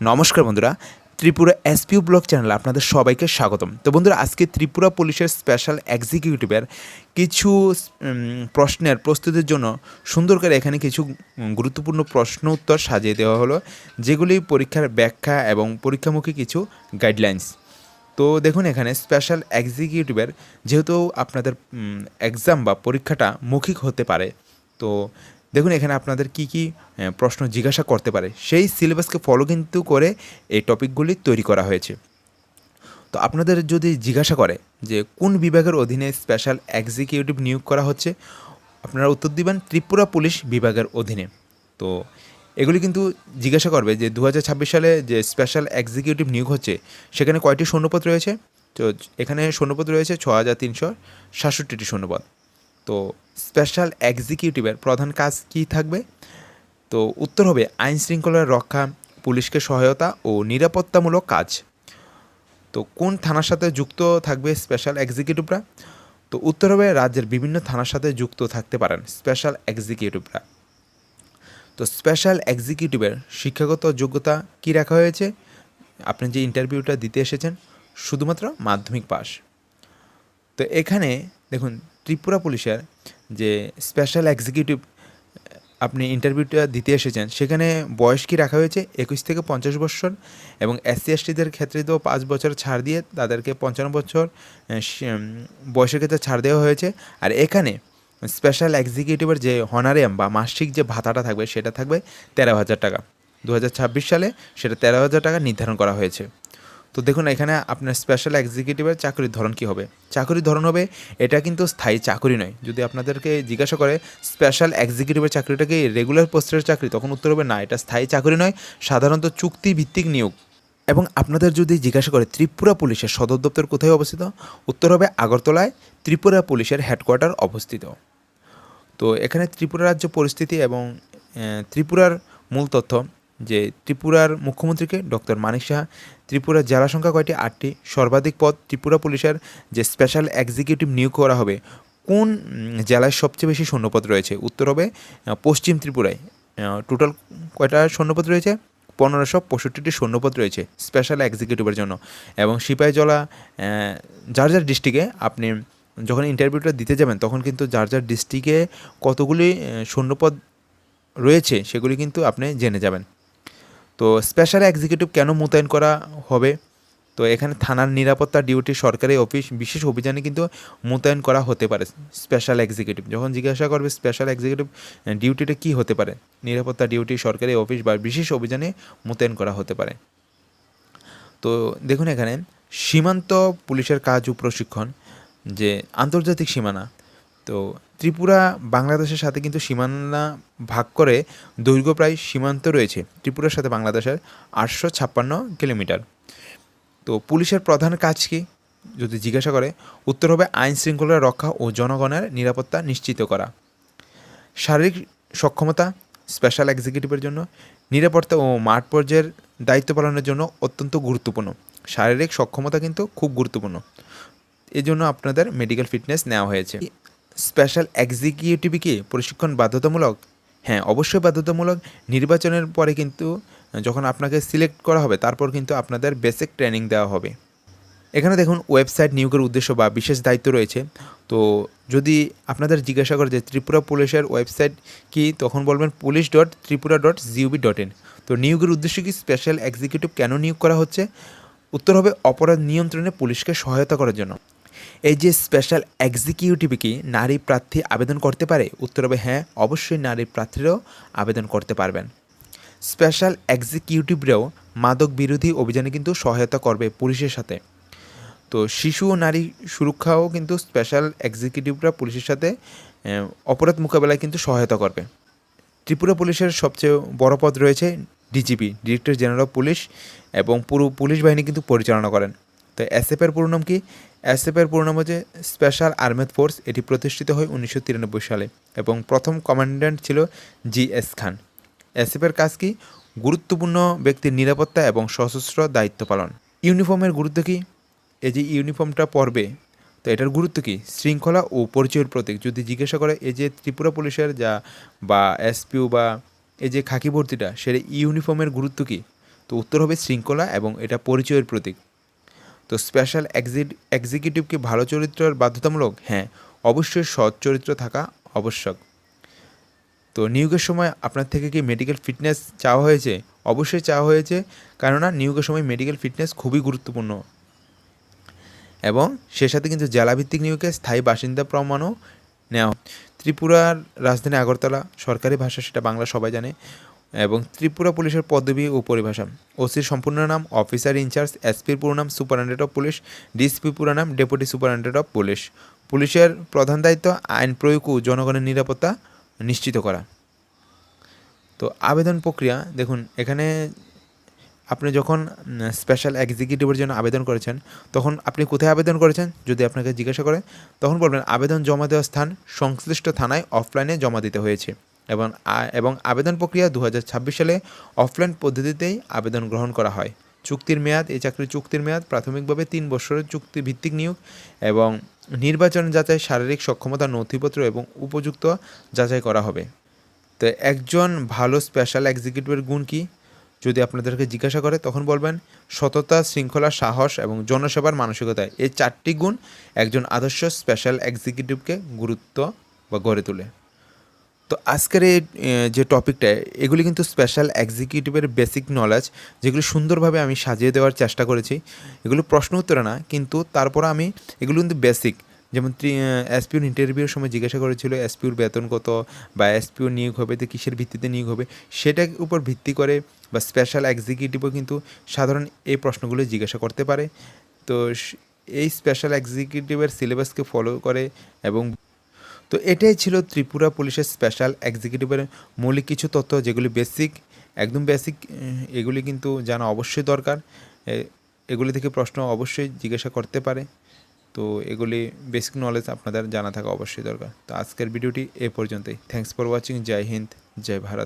নমস্কার বন্ধুরা, ত্রিপুরা এসপিউ ব্লগ চ্যানেলে আপনাদের সবাইকে স্বাগতম। তো বন্ধুরা, আজকে ত্রিপুরা পুলিশের স্পেশাল এক্সিকিউটিভের কিছু প্রশ্নের প্রস্তুতির জন্য সুন্দর করে এখানে কিছু গুরুত্বপূর্ণ প্রশ্ন উত্তর সাজিয়ে দেওয়া হলো, যেগুলি পরীক্ষার ব্যাখ্যা এবং পরীক্ষামুখী কিছু গাইডলাইন্স। তো দেখুন, এখানে স্পেশাল এক্সিকিউটিভের যেহেতু আপনাদের এক্সাম বা পরীক্ষাটা মৌখিক হতে পারে, তো দেখুন এখানে আপনাদের কি কি প্রশ্ন জিজ্ঞাসা করতে পারে সেই সিলেবাসকে ফলো কিন্তু করে এই টপিকগুলি তৈরি করা হয়েছে। তো আপনাদের যদি জিজ্ঞাসা করে যে কোন বিভাগের অধীনে স্পেশাল এক্সিকিউটিভ নিয়োগ করা হচ্ছে, আপনারা উত্তর দিবেন ত্রিপুরা পুলিশ বিভাগের অধীনে। তো এগুলি কিন্তু জিজ্ঞাসা করবে যে 2026 সালে যে স্পেশাল এক্সিকিউটিভ নিয়োগ হচ্ছে সেখানে কয়টি শূন্যপদ রয়েছে। তো এখানে শূন্যপদ রয়েছে 6367টি শূন্যপদ। তো স্পেশাল এক্সিকিউটিভের প্রধান কাজ কী থাকবে? তো উত্তর হবে আইন শৃঙ্খলা রক্ষা, পুলিশকে সহায়তা ও নিরাপত্তামূলক কাজ। তো কোন থানার সাথে যুক্ত থাকবে স্পেশাল এক্সিকিউটিভরা? তো উত্তর হবে রাজ্যের বিভিন্ন থানার সাথে যুক্ত থাকতে পারেন স্পেশাল এক্সিকিউটিভরা। তো স্পেশাল এক্সিকিউটিভের শিক্ষাগত যোগ্যতা কী রাখা হয়েছে? আপনি যে ইন্টারভিউটা দিতে এসেছেন শুধুমাত্র মাধ্যমিক পাস। তো এখানে দেখুন, ত্রিপুরা পুলিশের যে স্পেশাল এক্সিকিউটিভ আপনি ইন্টারভিউটা দিতে এসেছেন সেখানে বয়স কি রাখা হয়েছে 21 থেকে 50 বছর, এবং এসসি এসটিদের ক্ষেত্রে তো 5 বছর ছাড় দিয়ে তাদেরকে 55 বছর বয়সের ক্ষেত্রে ছাড় দেওয়া হয়েছে। আর এখানে স্পেশাল এক্সিকিউটিভের যে হনারিয়াম বা মাসিক যে ভাতাটা থাকবে সেটা থাকবে 13,000 টাকা। 2026 সালে সেটা 13,000 টাকা নির্ধারণ করা হয়েছে। তো দেখুন এখানে আপনার স্পেশাল এক্সিকিউটিভের চাকরির ধরন কী হবে? চাকরির ধরন হবে, এটা কিন্তু স্থায়ী চাকরি নয়। যদি আপনাদেরকে জিজ্ঞাসা করে স্পেশাল এক্সিকিউটিভের চাকরিটা কি রেগুলার পোস্টের চাকরি, তখন উত্তর হবে না, এটা স্থায়ী চাকরি নয়, সাধারণত চুক্তিভিত্তিক নিয়োগ। এবং আপনাদের যদি জিজ্ঞাসা করে ত্রিপুরা পুলিশের সদর দপ্তর কোথায় অবস্থিত, উত্তর হবে আগরতলায় ত্রিপুরা পুলিশের হেডকোয়ার্টার অবস্থিত। তো এখানে ত্রিপুরা রাজ্য পরিস্থিতি এবং ত্রিপুরার মূল তথ্য, যে ত্রিপুরার মুখ্যমন্ত্রীকে ডক্টর মানিক সাহা। ত্রিপুরার জেলা সংখ্যা কয়টি? 8টি। সর্বাধিক পদ ত্রিপুরা পুলিশের যে স্পেশাল এক্সিকিউটিভ নিয়োগ করা হবে কোন জেলায় সবচেয়ে বেশি সৈন্যপদ রয়েছে? উত্তর হবে পশ্চিম ত্রিপুরায়। টোটাল কয়টা সৈন্যপদ রয়েছে? 1565টি সৈন্যপদ রয়েছে স্পেশাল এক্সিকিউটিভের জন্য। এবং সিপাহীজলা, যার যার ডিস্ট্রিক্টে আপনি যখন ইন্টারভিউটা দিতে যাবেন তখন কিন্তু যার যার ডিস্ট্রিক্টে কতগুলি শূন্যপদ রয়েছে সেগুলি কিন্তু আপনি জেনে যাবেন। তো স্পেশাল এক্সিকিউটিভ কেন মোতায়েন করা হবে? তো এখানে থানার নিরাপত্তা ডিউটি, সরকারি অফিস, বিশেষ অভিযানে কিন্তু মোতায়েন করা হতে পারে স্পেশাল এক্সিকিউটিভ। যখন জিজ্ঞাসা করবে স্পেশাল এক্সিকিউটিভ ডিউটিটা কী হতে পারে, নিরাপত্তা ডিউটি, সরকারি অফিস বা বিশেষ অভিযানে মোতায়েন করা হতে পারে। তো দেখুন এখানে সীমান্ত পুলিশের কাজ ও প্রশিক্ষণ, যে আন্তর্জাতিক সীমানা। তো ত্রিপুরা বাংলাদেশের সাথে কিন্তু সীমানা ভাগ করে দৈর্ঘ্য প্রায় সীমান্ত রয়েছে ত্রিপুরার সাথে বাংলাদেশের 856 কিলোমিটার। তো পুলিশের প্রধান কাজ কি যদি জিজ্ঞাসা করে, উত্তর হবে আইন শৃঙ্খলা রক্ষা ও জনগণের নিরাপত্তা নিশ্চিত করা। শারীরিক সক্ষমতা স্পেশাল এক্সিকিউটিভের জন্য নিরাপত্তা ও মাঠ পর্যায়ের দায়িত্ব পালনের জন্য অত্যন্ত গুরুত্বপূর্ণ। শারীরিক সক্ষমতা কিন্তু খুব গুরুত্বপূর্ণ, এই জন্য আপনাদের মেডিকেল ফিটনেস নেওয়া হয়েছে। স্পেশাল এক্সিকিউটিভ কি প্রশিক্ষণ বাধ্যতামূলক? হ্যাঁ, অবশ্যই বাধ্যতামূলক। নির্বাচনের পরে কিন্তু যখন আপনাকে সিলেক্ট করা হবে তারপর কিন্তু আপনাদের বেসিক ট্রেনিং দেওয়া হবে। এখানে দেখুন ওয়েবসাইট নিয়োগের উদ্দেশ্য বা বিশেষ দায়িত্ব রয়েছে। তো যদি আপনাদের জিজ্ঞাসা করে যে ত্রিপুরা পুলিশের ওয়েবসাইট কি, তখন বলবেন police.tripura.gov.in। তো নিয়োগের উদ্দেশ্য কি? স্পেশাল এক্সিকিউটিভ কেন নিয়োগ করা হচ্ছে? উত্তর হবে অপরাধ নিয়ন্ত্রণে পুলিশকে সহায়তা করার জন্য। এই যে স্পেশাল এক্সিকিউটিভ কি নারী প্রার্থী আবেদন করতে পারে? উত্তর হবে হ্যাঁ, অবশ্যই নারী প্রার্থীরাও আবেদন করতে পারবেন। স্পেশাল এক্সিকিউটিভরাও মাদক বিরোধী অভিযানে কিন্তু সহায়তা করবে পুলিশের সাথে। তো শিশু ও নারী সুরক্ষাও কিন্তু স্পেশাল এক্সিকিউটিভরা পুলিশের সাথে অপরাধ মোকাবেলায় কিন্তু সহায়তা করবে। ত্রিপুরা পুলিশের সবচেয়ে বড় পদ রয়েছে DGP, director general of police, এবং পুরো পুলিশ বাহিনী কিন্তু পরিচালনা করেন। তো এসএফের পুরো নাম কি? এসএফের পুরো নাম হচ্ছে স্পেশাল আর্মেড ফোর্স। এটি প্রতিষ্ঠিত হয় 1993 সালে এবং প্রথম কমান্ড্যান্ট ছিল জিএস খান। এসএফের কাজ কি? গুরুত্বপূর্ণ ব্যক্তির নিরাপত্তা এবং সশস্ত্র দায়িত্ব পালন। ইউনিফর্মের গুরুত্ব কী? এই যে ইউনিফর্মটা পরবে, তো এটার গুরুত্ব কী? শৃঙ্খলা ও পরিচয়ের প্রতীক। যদি জিজ্ঞাসা করে এই যে ত্রিপুরা পুলিশের বা এসপিউ বা এই যে খাকি ভর্তিটা, সেটা ইউনিফর্মের গুরুত্ব কী? তো উত্তর হবে শৃঙ্খলা, এবং এটা পরিচয়ের প্রতীক। তো স্পেশাল এক্সিকিউটিভ কি ভালো চরিত্রের বাধ্যতামূলক? হ্যাঁ, অবশ্যই সৎ চরিত্র থাকা আবশ্যক। তো নিয়োগের সময় আপনার থেকে কি মেডিকেল ফিটনেস চাওয়া হয়েছে? অবশ্যই চাওয়া হয়েছে, কেননা নিয়োগের সময় মেডিকেল ফিটনেস খুবই গুরুত্বপূর্ণ। এবং সে সাথে কিন্তু জেলাভিত্তিক নিয়োগে স্থায়ী বাসিন্দা প্রমাণও নেওয়া। ত্রিপুরার রাজধানী আগরতলা, সরকারি ভাষা সেটা বাংলা সবাই জানে। এবং ত্রিপুরা পুলিশের পদবি ও পরিভাষা: ওসির সম্পূর্ণ নাম অফিসার ইনচার্জ, এসপির পুরো নাম সুপারিনটেন্ডেন্ট অফ পুলিশ, ডিএসপি পুরো নাম ডেপুটি সুপারিনটেন্ডেন্ট অফ পুলিশ। পুলিশের প্রধান দায়িত্ব আইন প্রয়োগ ও জনগণের নিরাপত্তা নিশ্চিত করা। তো আবেদন প্রক্রিয়া দেখুন, এখানে আপনি যখন স্পেশাল এক্সিকিউটিভের জন্য আবেদন করেছেন, তখন আপনি কোথায় আবেদন করেছেন যদি আপনাকে জিজ্ঞাসা করে, তখন বলবেন আবেদন জমা দেওয়ার স্থান সংশ্লিষ্ট থানায় অফলাইনে জমা দিতে হয়েছে। এবং আবেদন প্রক্রিয়া 2026 সালে অফলাইন পদ্ধতিতেই আবেদন গ্রহণ করা হয়। চুক্তির মেয়াদ: এই চাকরির চুক্তির মেয়াদ প্রাথমিকভাবে 3 বছরের চুক্তিভিত্তিক নিয়োগ। এবং নির্বাচন যাচাই: শারীরিক সক্ষমতা, নথিপত্র এবং উপযুক্ত যাচাই করা হবে। তো একজন ভালো স্পেশাল এক্সিকিউটিভের গুণ কী যদি আপনাদেরকে জিজ্ঞাসা করে, তখন বলবেন সততা, শৃঙ্খলা, সাহস এবং জনসেবার মানসিকতা। এই 4টি গুণ একজন আদর্শ স্পেশাল এক্সিকিউটিভকে গুরুত্ব বা গড়ে তোলে। তো আজকের এই যে টপিকটা, এগুলি কিন্তু স্পেশাল এক্সিকিউটিভের বেসিক নলেজ, যেগুলো সুন্দরভাবে আমি সাজিয়ে দেওয়ার চেষ্টা করেছি। এগুলো প্রশ্ন উত্তরে না, কিন্তু তারপর আমি এগুলো কিন্তু বেসিক, যেমন এসপিওর ইন্টারভিউর সময় জিজ্ঞাসা করেছিল এসপিওর বেতন কত, বা এসপিওর নিয়োগ হবে তো কিসের ভিত্তিতে নিয়োগ হবে, সেটার উপর ভিত্তি করে বা স্পেশাল এক্সিকিউটিভও কিন্তু সাধারণ এই প্রশ্নগুলো জিজ্ঞাসা করতে পারে। তো এই স্পেশাল এক্সিকিউটিভের সিলেবাসকে ফলো করে। এবং তো এটাই ছিল ত্রিপুরা পুলিশের স্পেশাল এক্সিকিউটিভের মৌলিক কিছু তথ্য, যেগুলি বেসিক, একদম বেসিক। এগুলি কিন্তু জানা অবশ্যই দরকার। এগুলি থেকে প্রশ্ন অবশ্যই জিজ্ঞাসা করতে পারে। তো এগুলি বেসিক নলেজ আপনাদের জানা থাকা অবশ্যই দরকার। তো আজকের ভিডিওটি এ পর্যন্তই। Thanks for watching. জয় হিন্দ, জয় ভারত।